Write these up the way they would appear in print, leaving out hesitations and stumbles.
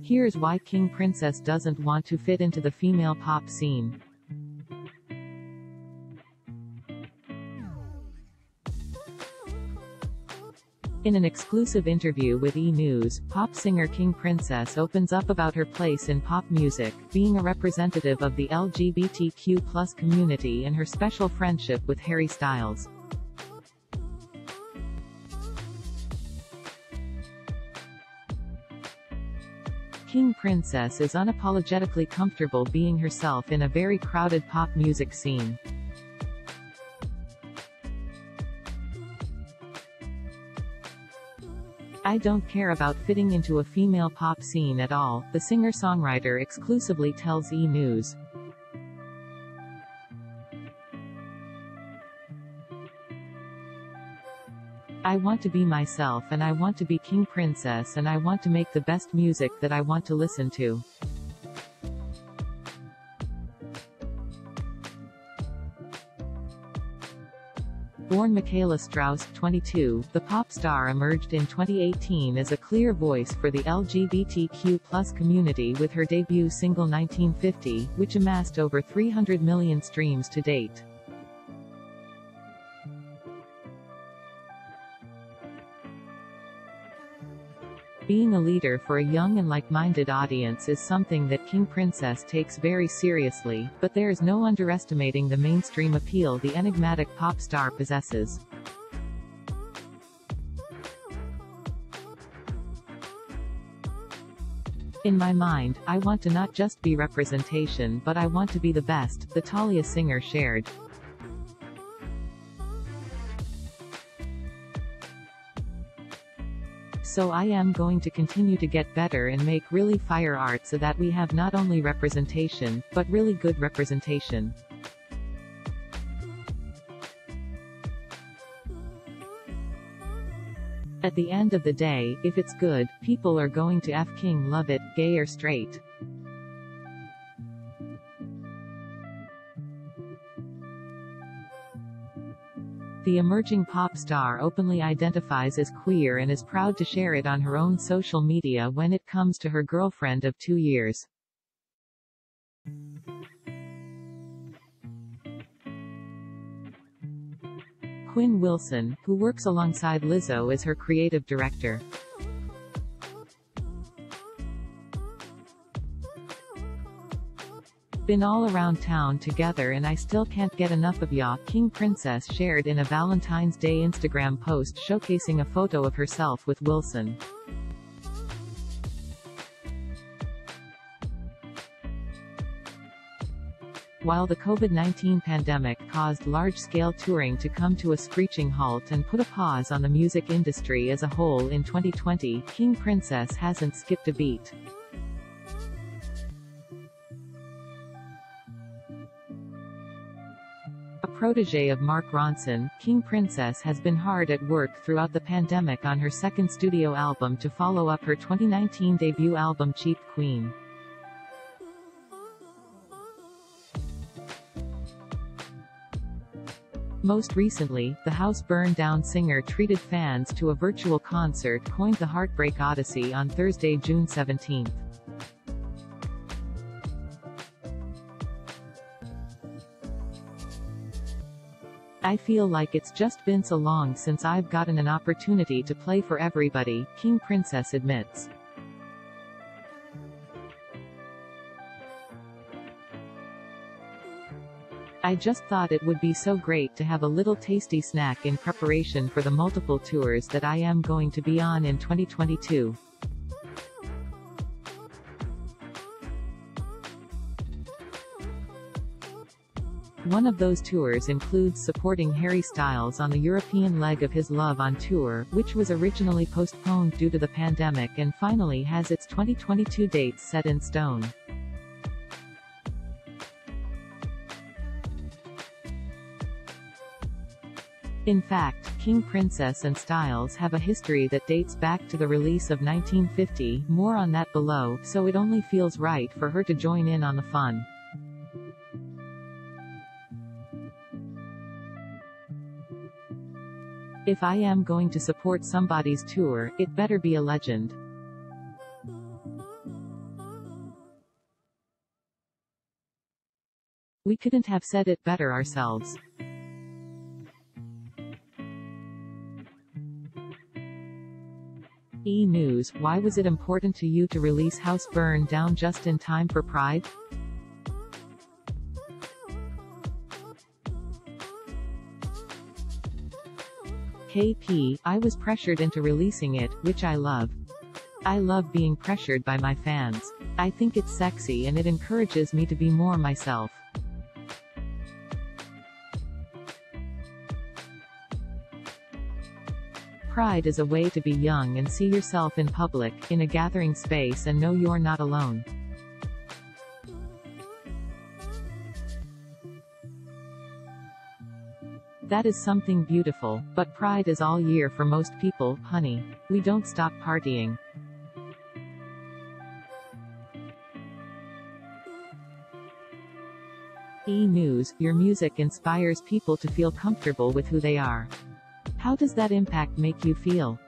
Here's why King Princess doesn't want to fit into the female pop scene. In an exclusive interview with E! News, pop singer King Princess opens up about her place in pop music, being a representative of the LGBTQ+ community and her special friendship with Harry Styles. King Princess is unapologetically comfortable being herself in a very crowded pop music scene. "I don't care about fitting into a female pop scene at all," the singer-songwriter exclusively tells E! News. "I want to be myself and I want to be King Princess and I want to make the best music that I want to listen to." Born Michaela Strauss, 22, the pop star emerged in 2018 as a clear voice for the LGBTQ+ community with her debut single 1950, which amassed over 300 million streams to date. Being a leader for a young and like-minded audience is something that King Princess takes very seriously, but there is no underestimating the mainstream appeal the enigmatic pop star possesses. "In my mind, I want to not just be representation but I want to be the best," the Thalia singer shared. "So I am going to continue to get better and make really fire art so that we have not only representation, but really good representation." "At the end of the day, if it's good, people are going to King love it, gay or straight." The emerging pop star openly identifies as queer and is proud to share it on her own social media when it comes to her girlfriend of 2 years. Quinn Wilson, who works alongside Lizzo as her creative director. "Been all around town together and I still can't get enough of ya," King Princess shared in a Valentine's Day Instagram post showcasing a photo of herself with Wilson. While the COVID-19 pandemic caused large-scale touring to come to a screeching halt and put a pause on the music industry as a whole in 2020, King Princess hasn't skipped a beat. A protege of Mark Ronson, King Princess has been hard at work throughout the pandemic on her second studio album to follow up her 2019 debut album Cheap Queen. Most recently, the House Burned Down singer treated fans to a virtual concert coined the Heartbreak Odyssey on Thursday, June 17. "I feel like it's just been so long since I've gotten an opportunity to play for everybody," King Princess admits. "I just thought it would be so great to have a little tasty snack in preparation for the multiple tours that I am going to be on in 2022. One of those tours includes supporting Harry Styles on the European leg of his Love on Tour, which was originally postponed due to the pandemic and finally has its 2022 dates set in stone." In fact, King Princess and Styles have a history that dates back to the release of 1950, more on that below, so it only feels right for her to join in on the fun. "If I am going to support somebody's tour, it better be a legend." We couldn't have said it better ourselves. E! News, why was it important to you to release House Burn Down just in time for Pride? KP, I was pressured into releasing it, which I love. I love being pressured by my fans. I think it's sexy and it encourages me to be more myself. Pride is a way to be young and see yourself in public, in a gathering space, and know you're not alone. That is something beautiful, but Pride is all year for most people, honey. We don't stop partying. E! News, your music inspires people to feel comfortable with who they are. How does that impact make you feel?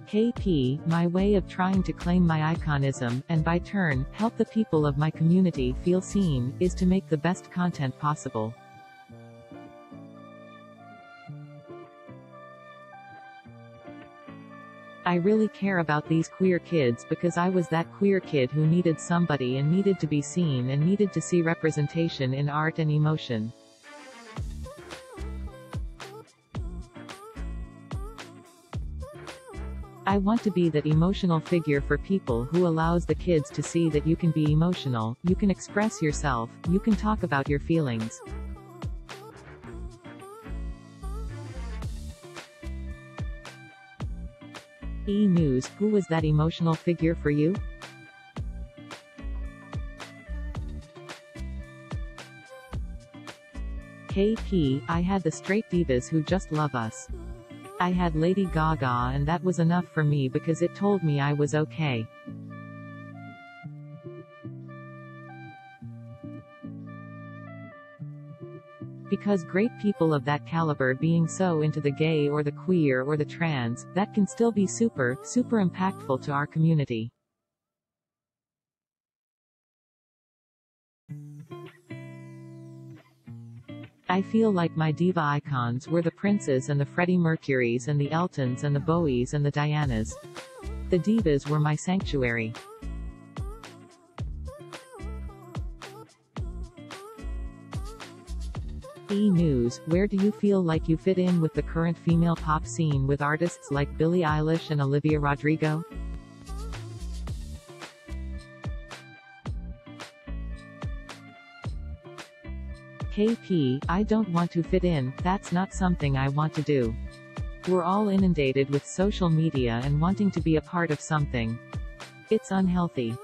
KP, my way of trying to claim my iconism, and by turn, help the people of my community feel seen, is to make the best content possible. I really care about these queer kids because I was that queer kid who needed somebody and needed to be seen and needed to see representation in art and emotion. I want to be that emotional figure for people who allows the kids to see that you can be emotional, you can express yourself, you can talk about your feelings. E! News, who was that emotional figure for you? KP, I had the straight divas who just love us. I had Lady Gaga and that was enough for me because it told me I was okay. Because great people of that caliber being so into the gay or the queer or the trans, that can still be super impactful to our community. I feel like my diva icons were the Princes and the Freddie Mercurys and the Eltons and the Bowies and the Dianas. The divas were my sanctuary. E! News, where do you feel like you fit in with the current female pop scene with artists like Billie Eilish and Olivia Rodrigo? KP, I don't want to fit in, that's not something I want to do. We're all inundated with social media and wanting to be a part of something. It's unhealthy.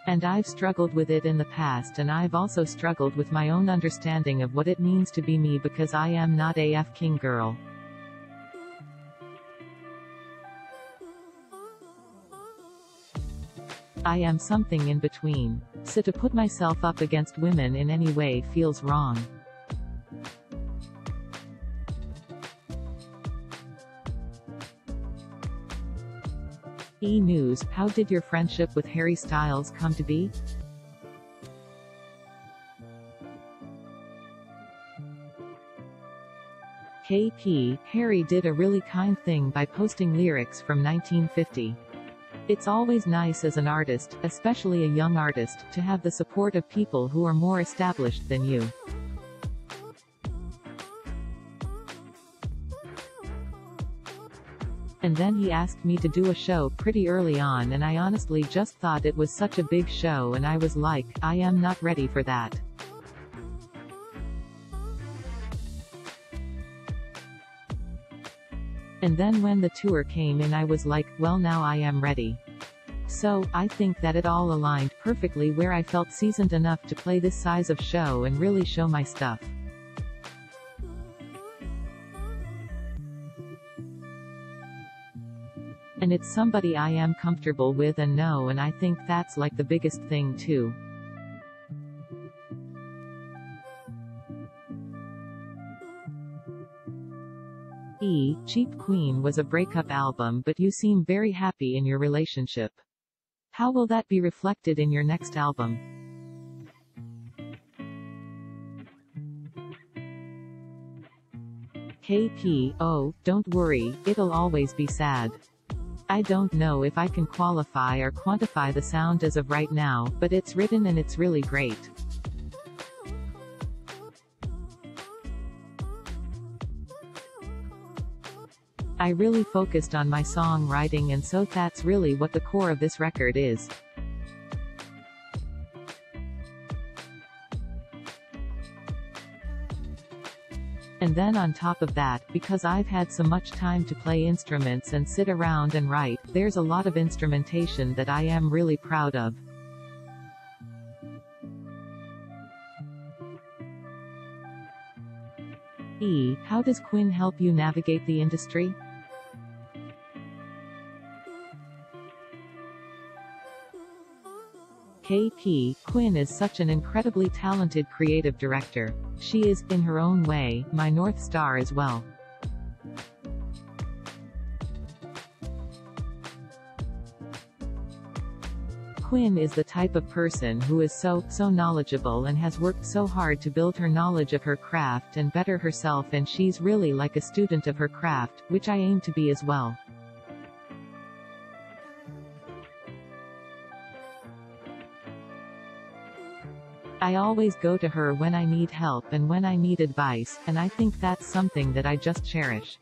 And I've struggled with it in the past, and I've also struggled with my own understanding of what it means to be me because I am not a King girl. I am something in between. So to put myself up against women in any way feels wrong. E! News, how did your friendship with Harry Styles come to be? KP, Harry did a really kind thing by posting lyrics from 1950. It's always nice as an artist, especially a young artist, to have the support of people who are more established than you. And then he asked me to do a show pretty early on and I honestly just thought it was such a big show and I was like, I am not ready for that. And then when the tour came in I was like, well now I am ready. So, I think that it all aligned perfectly where I felt seasoned enough to play this size of show and really show my stuff. And it's somebody I am comfortable with and know, and I think that's like the biggest thing too. E. Cheap Queen was a breakup album, but you seem very happy in your relationship. How will that be reflected in your next album? KP, oh, don't worry, it'll always be sad. I don't know if I can qualify or quantify the sound as of right now, but it's written and it's really great. I really focused on my songwriting, and so that's really what the core of this record is. And then on top of that, because I've had so much time to play instruments and sit around and write, there's a lot of instrumentation that I am really proud of. E. How does Quinn help you navigate the industry? KP, Quinn is such an incredibly talented creative director. She is, in her own way, my North Star as well. Quinn is the type of person who is so knowledgeable and has worked so hard to build her knowledge of her craft and better herself, and she's really like a student of her craft, which I aim to be as well. I always go to her when I need help and when I need advice, and I think that's something that I just cherish.